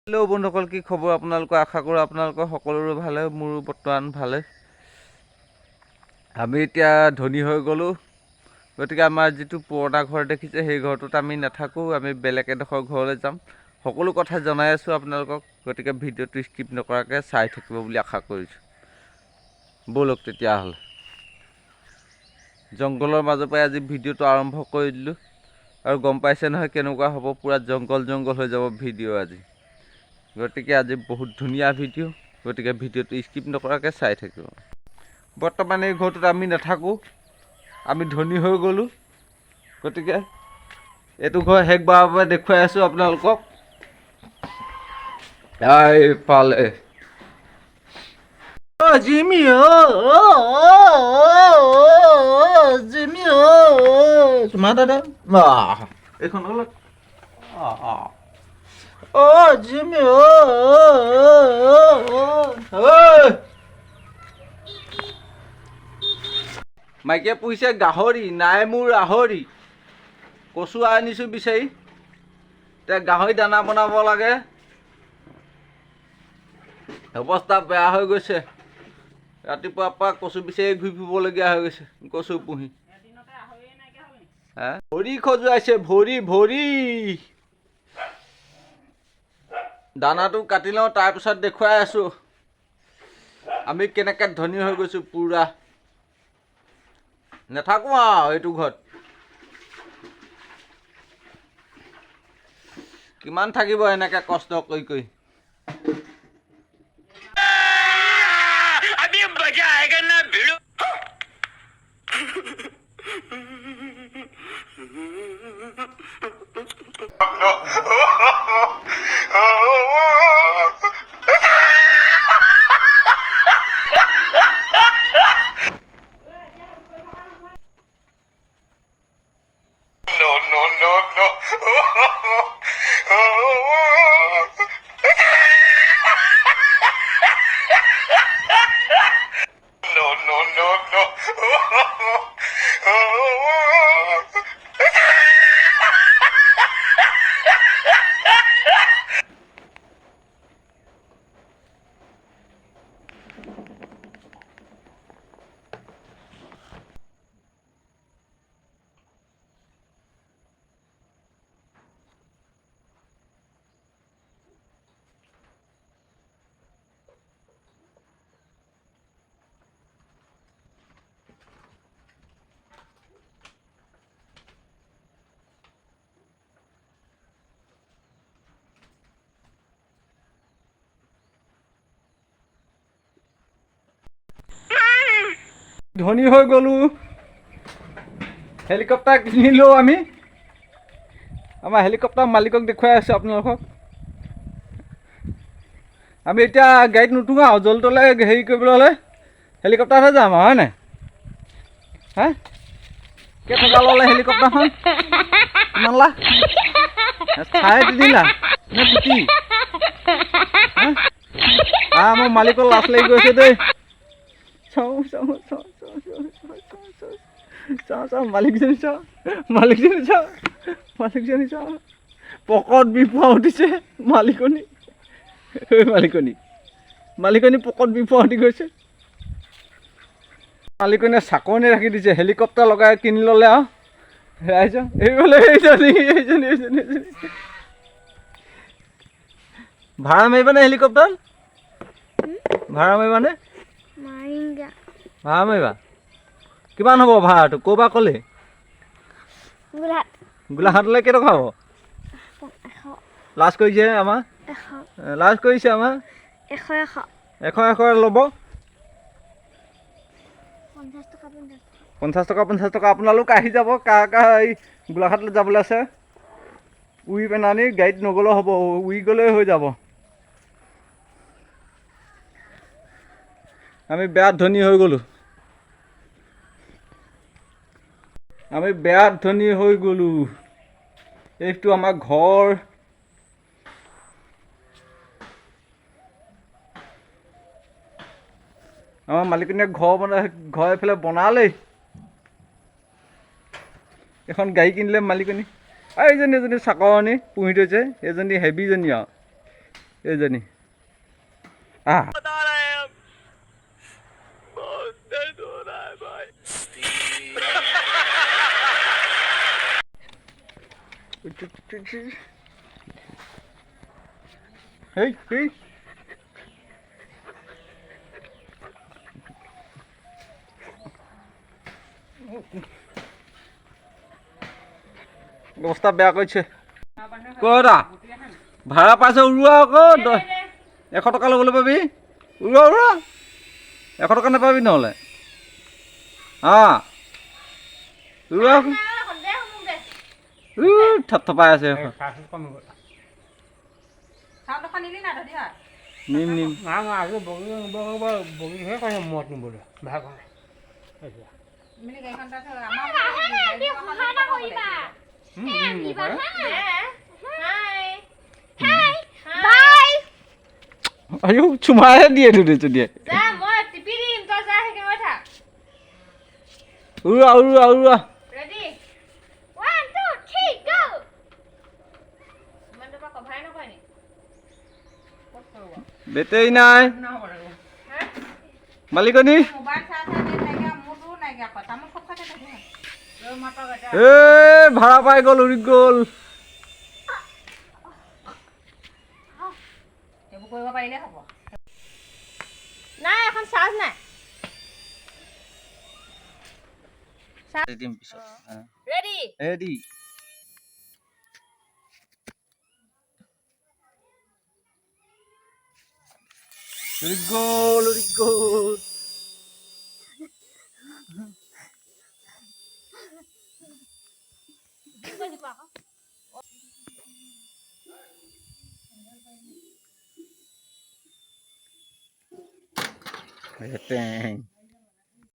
Hello' বন্ধুসকল, কি খবৰ আপোনালোকৰ? আশা কৰোঁ আপোনালোকৰ সকলোৰে ভালে, মোৰো বৰ্তমান ভালে। আমি এতিয়া ধনী হৈ গ'লোঁ, গতিকে আমাৰ যিটো পুৰণা ঘৰ দেখিছে সেই ঘৰটোত আমি নাথাকোঁ, আমি বেলেগ এডোখৰ ঘৰলৈ যাম। সকলো কথা জনাই আছোঁ আপোনালোকক, গতিকে ভিডিঅ'টো স্কিপ নকৰাকৈ চাই থাকিব বুলি আশা কৰিছোঁ। ব'লক তেতিয়াহ'লে জংঘলৰ মাজৰ পৰাই আজি ভিডিঅ'টো আৰম্ভ কৰি দিলোঁ। আৰু গম পাইছে নহয় কেনেকুৱা হ'ব, পূৰা জংঘল হৈ যাব ভিডিঅ' আজি। গতিকে আজি বহুত ধুনীয়া ভিডিঅ', গতিকে ভিডিঅ'টো স্কিপ নকৰাকৈ চাই থাকিব। বৰ্তমান এই ঘৰটোত আমি নাথাকোঁ, আমি ধনী হৈ গ'লোঁ। গতিকে এইটো ঘৰ শেষবাৰৰ বাবে দেখুৱাই আছোঁ আপোনালোকক। এইফালে জিমি জিমি তোমাৰ দাদা এইখন জিমি মাইকীয়ে পুহিছে গাহৰি, নাই মোৰ আহৰি। কচু আনিছোঁ বিচাৰি, এতিয়া গাহৰি দানা বনাব লাগে। অৱস্থা বেয়া হৈ গৈছে, ৰাতিপুৱাৰ পৰা কচু বিচাৰি ঘূৰি ফুৰিবলগীয়া হৈ গৈছে। কচু পুহি ভৰি খজুৱাইছে, ভৰি। দানাটো কাটি লওঁ, তাৰপিছত দেখুৱাই আছোঁ আমি কেনেকৈ ধনী হৈ গৈছোঁ। পূৰা নাথাকোঁ আৰু এইটো ঘৰত। কিমান থাকিব এনেকৈ কষ্ট কৰি। ধনী হৈ গ'লোঁ, হেলিকপ্টাৰ কিনিলোঁ আমি। আমাৰ হেলিকপ্টাৰ মালিকক দেখুৱাই আছোঁ আপোনালোকক। আমি এতিয়া গাড়ীত নুঠোঁ আৰু, জল তলে হেৰি কৰিবলৈ হ'লে হেলিকপ্টাৰতহে যাম আৰু, হয় নাই? হা কেইটকা ল'লে হেলিকপ্টাৰখন? কিমান লাখ? 3.5 লাখ নে কোটি? আমাৰ মালিকৰ লাজ লাগি গৈছে দেই। চাওঁ মালিকজনী চাওঁ পকত বিফুৱা উঠিছে। মালিকনী পকত বিফুৱা উঠি গৈছে। মালিকনীয়ে চাকনি ৰাখি দিছে, হেলিকপ্টাৰ লগাই কিনি ল'লে আৰু ৰাইজ। এইফালে এইজনী ভাড়া মাৰিবানে হেলিকপ্টাৰ? ভাড়া মাৰিবানে? ভাড়া মাৰিবা? কিমান হ'ব ভাড়াটো? ক'ৰ পৰা ক'লে? গোলাঘাটলৈ কেইটকা হ'ব? লাজ কৰিছে আমাৰ, লাজ কৰিছে আমাৰ। 100 ল'ব। 50 টকা। আপোনালোক আহি যাব, কাৰ এই গোলাঘাটলৈ যাবলৈ আছে। উৰি পেনানি গাড়ীত নগ'লেও হ'ব, উৰি গ'লেই হৈ যাব। আমি বেয়া ধনী হৈ গ'লোঁ। এইটো আমাৰ ঘৰ। আমাৰ মালিকনীয়ে ঘৰ এইফালে বনালেই। এখন গাড়ী কিনিলে মালিকনী। এইজনী চাকৰণী পুহি থৈছে, এইজনী হেভিজনী আৰু এইজনী Hey, hey. অৱস্থা বেয়া কৰিছে ক'ৰা ভাড়া পাইছে উৰুৱা আকৌ 100 টকা ল'বলৈ পাবি উৰুৱা উৰুৱা 100 টকা নাপাবি নহ'লে উৰুৱা থপথপাই আছে নিম নিম আয়ো চুমাহে দিয়ে ধৰিছো দিয়ে উৰুৱা উৰুৱা উৰুৱা বেটেৰী নাই মালিকনী ভাড়া পাই গ'ল উৰি গ'ল কৰিব পাৰিলে হ'ব নাই এখন চাৰ্জ নাই ৰেডি ৰেডি উৰি গ'ল উৰি গ'ল Tung